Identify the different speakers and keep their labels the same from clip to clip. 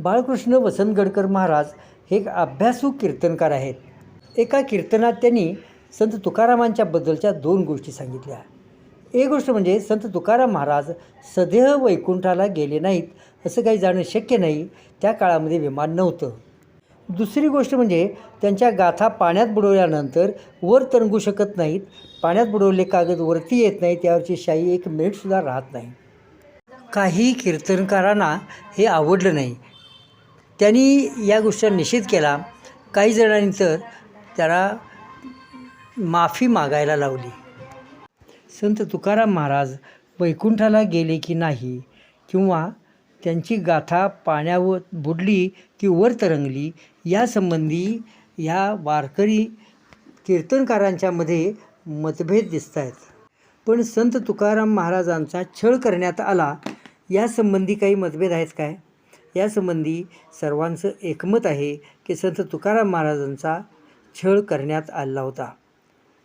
Speaker 1: बाळकृष्ण वसंतगडकर महाराज हे एक अभ्यासू कीर्तनकार आहेत. एका कीर्तनात त्यांनी संत तुकारामांच्या बद्दलच्या 2 गोष्टी सांगितल्या. एक गोष्ट म्हणजे संत तुकाराम महाराज सदेह वैकुंठाला गेले नाहीत असं काही जाणं शक्य नाही, त्या काळामध्ये विमान नव्हतं. दुसरी गोष्ट म्हणजे त्यांच्या गाथा पाण्यात बुडवल्यानंतर वर तरंगू शकत नाहीत. पाण्यात बुडवले कागद वरती येत नाही, त्यावरची शाई 1 मिनिटसुद्धा राहत नाही. काही कीर्तनकारांना हे आवडलं नाही. त्यांनी या गोष्टीचा निषेध केला. काही जणांनी तर त्याला माफी मागायला लावली. संत तुकाराम महाराज वैकुंठाला गेले की नाही, किंवा त्यांची गाथा पाण्यावर बुडली की वर तरंगली, यासंबंधी ह्या वारकरी कीर्तनकारांच्यामध्ये मतभेद दिसत आहेत. पण संत तुकाराम महाराजांचा छळ करण्यात आला यासंबंधी काही मतभेद आहेत काय? यासंबंधी सर्वांचं एकमत आहे की संत तुकाराम महाराजांचा छळ करण्यात आला होता.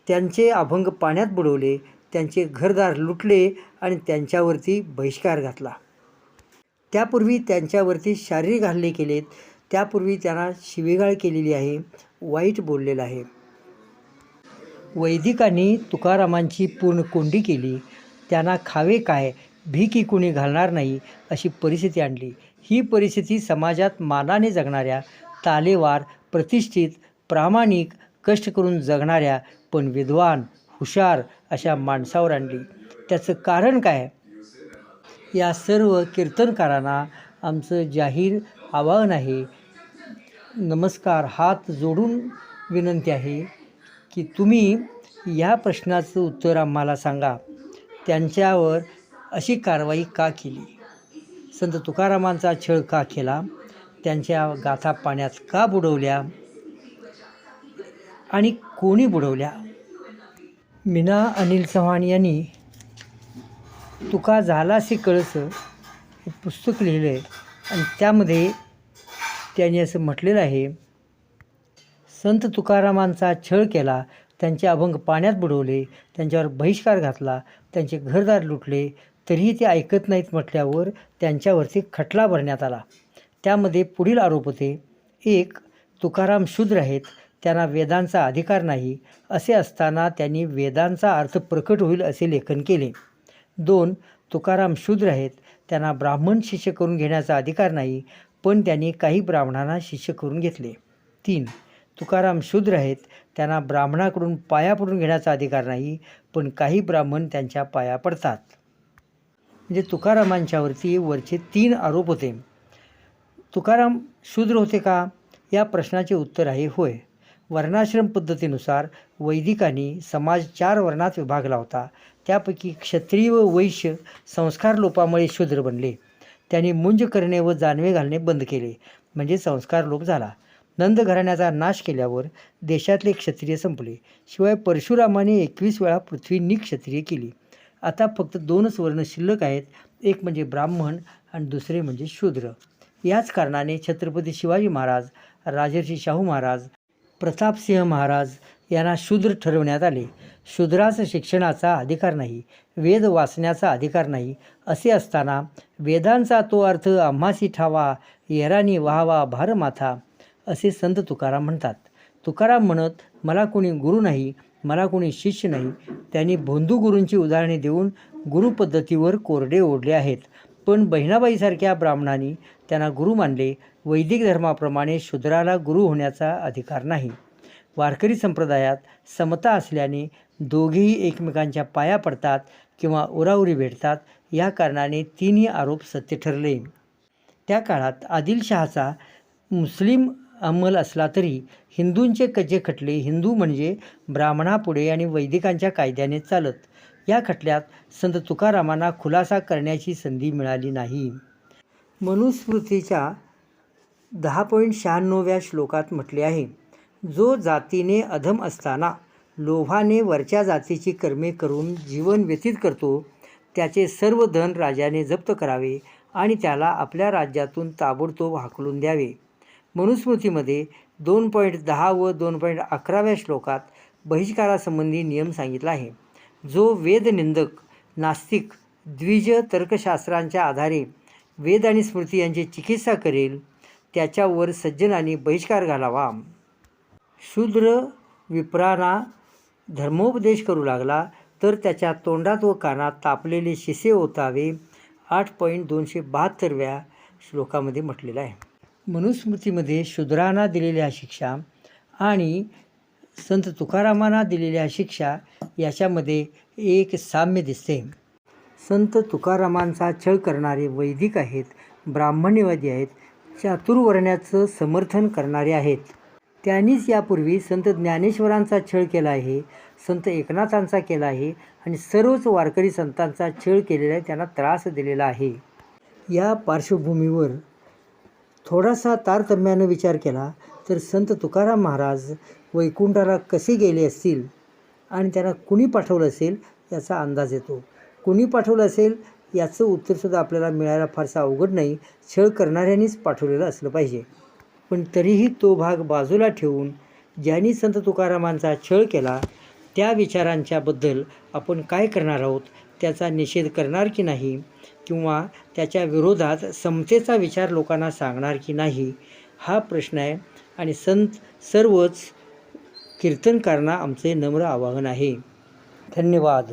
Speaker 1: त्यांचे अभंग पाण्यात बुडवले, त्यांचे घरदार लुटले आणि त्यांच्यावरती बहिष्कार घातला. त्यापूर्वी त्यांच्यावरती शारीरिक हल्ले केलेत. त्यापूर्वी त्यांना शिवीगाळ केलेली आहे, वाईट बोललेलं आहे. वैदिकांनी तुकारामांची पूर्ण कोंडी केली. त्यांना खावे काय, भीक कुणी घालणार नाही अशी परिस्थिती आणली. ही परिस्थिती समाजात मानाने जगणाऱ्या, तालेवार, प्रतिष्ठित, प्रामाणिक, कष्ट करून जगणाऱ्या पण विद्वान, हुशार अशा माणसावर आणली. त्याचं कारण काय? या सर्व कीर्तनकारांना आमचं जाहीर आवाहन आहे, नमस्कार, हात जोडून विनंती आहे की तुम्ही या प्रश्नाचं उत्तर आम्हाला सांगा. त्यांच्यावर अशी कारवाई का केली? संत तुकारामांचा छळ का केला? त्यांच्या गाथा पाण्यात का बुडवल्या आणि कोणी बुडवल्या? मीना अनिल चव्हाण यांनी तुका झालासी कळस हे पुस्तक लिहिलं आहे आणि त्यामध्ये त्यांनी असं म्हटलेलं आहे, संत तुकारामांचा छळ केला, त्यांचे अभंग पाण्यात बुडवले, त्यांच्यावर बहिष्कार घातला, त्यांचे घरदार लुटले, तरीही ते ऐकत नाहीत म्हटल्यावर त्यांच्यावरती खटला भरण्यात आला. त्यामध्ये पुढील आरोप होते: 1. तुकाराम शूद्र आहेत, त्यांना वेदांचा अधिकार नाही, असे असताना त्यांनी वेदांचा अर्थ प्रकट होईल असे लेखन केले. 2. तुकाराम शूद्र आहेत, त्यांना ब्राह्मण शिष्य करून घेण्याचा अधिकार नाही, पण त्यांनी काही ब्राह्मणांना शिष्य करून घेतले. 3. तुकाराम शूद्र आहेत, त्यांना ब्राह्मणाकडून पाया पडून घेण्याचा अधिकार नाही, पण काही ब्राह्मण त्यांच्या पाया पडतात. म्हणजे तुकारामांच्यावरती वरचे 3 आरोप होते. तुकाराम शूद्र होते का? या प्रश्नाचे उत्तर आहे होय. वर्णाश्रम पद्धतीनुसार वैदिकांनी समाज 4 वर्णात विभागला होता. त्यापैकी क्षत्रिय व वैश्य संस्कार लोपामुळे शूद्र बनले. त्यांनी मुंज करणे व जानवे घालणे बंद केले, म्हणजे संस्कार लोप झाला. नंद घराण्याचा नाश केल्यावर देशातले क्षत्रिय संपले. शिवाय परशुरामाने 21 वेळा पृथ्वी निक्षत्रिय केली. आता फक्त 2च वर्ण शिल्लक आहेत, एक म्हणजे ब्राह्मण आणि दुसरे म्हणजे शूद्र. याच कारणाने छत्रपती शिवाजी महाराज, राजर्षी शाहू महाराज, प्रतापसिंह महाराज यांना शूद्र ठरवण्यात आले. शूद्रास शिक्षणाचा अधिकार नाही, वेद वाचण्याचा अधिकार नाही, असे असताना वेदांचा तो अर्थ आम्हासी ठावा, येरानी व्हावा भारमाथा, असे संत तुकाराम म्हणतात. तुकाराम म्हणत, मला कोणी गुरु नाही, मला कोणी शिष्य नाही. त्यांनी भोंदू गुरूंची उदाहरणे देऊन गुरुपद्धतीवर कोरडे ओढले आहेत. पण बहिणाबाईसारख्या ब्राह्मणांनी त्यांना गुरु मानले. वैदिक धर्माप्रमाणे शूद्राला गुरु होण्याचा अधिकार नाही. वारकरी संप्रदायात समता असल्याने दोघेही एकमेकांच्या पाया पडतात किंवा उराउरी भेटतात. या कारणाने 3ही आरोप सत्य ठरले. त्या काळात आदिलशहाचा मुस्लिम अंमल असला तरी हिंदूंचे कज्जे खटले. हिंदू म्हणजे ब्राह्मणापुढे आणि वैदिकांच्या कायद्याने चालत. या खटल्यात संत तुकारामांना खुलासा करण्याची संधी मिळाली नाही. मनुस्मृतीच्या 10.96व्या श्लोकात म्हटले आहे, जो जातीने अधम असताना लोभाने वरच्या जातीची कर्मे करून जीवन व्यतीत करतो, त्याचे सर्व धन राजाने जप्त करावे आणि त्याला आपल्या राज्यातून ताबडतोब हाकलून द्यावे. मनुस्मृतीमध्ये 2.10 व 2.11व्या श्लोकात बहिष्कारासंबंधी नियम सांगितला आहे. जो वेदनिंदक, नास्तिक, द्विज तर्कशास्त्रांच्या आधारे वेद आणि स्मृती यांची चिकित्सा करेल, त्याच्यावर सज्जनांनी बहिष्कार घालावा. शूद्र विप्रांना धर्मोपदेश करू लागला तर त्याच्या तोंडात व कानात तापलेले शिसे ओतावे. 8.272व्या श्लोकामध्ये म्हटलेलं आहे. मनुस्मृतीमध्ये शूद्रांना दिलेल्या शिक्षा आणि संत तुकारामांना दिलेल्या शिक्षा याच्यामध्ये एक साम्य दिसते. संत तुकारामांचा छळ करणारे वैदिक आहेत, ब्राह्मण्यवादी आहेत, चातुर्वर्ण्याचं समर्थन करणारे आहेत. त्यांनीच यापूर्वी संत ज्ञानेश्वरांचा छळ केला आहे, संत एकनाथांचा केला आहे आणि सर्वच वारकरी संतांचा छळ केलेला आहे, त्यांना त्रास दिलेला आहे. या पार्श्वभूमीवर थोडासा तारतम्यानं विचार केला तर संत तुकाराम महाराज वैकुंठाला कसे गेले असतील आणि त्यांना कुणी पाठवलं असेल याचा अंदाज येतो. कुणी पाठवलं असेल याचं उत्तरसुद्धा आपल्याला मिळायला फारसं अवघड नाही. छळ करणाऱ्यांनीच पाठवलेलं असलं पाहिजे. पण तरीही तो भाग बाजूला ठेवून ज्यांनी संत तुकारामांचा छळ केला त्या विचारांच्याबद्दल आपण काय करणार आहोत, त्याचा निषेध करणार की नाही किंवा त्याच्या विरोधात समतेचा विचार लोकांना सांगणार की नाही हा प्रश्न आहे. आणि सर्वच कीर्तनकारांना आमचे नम्र आवाहन आहे. धन्यवाद.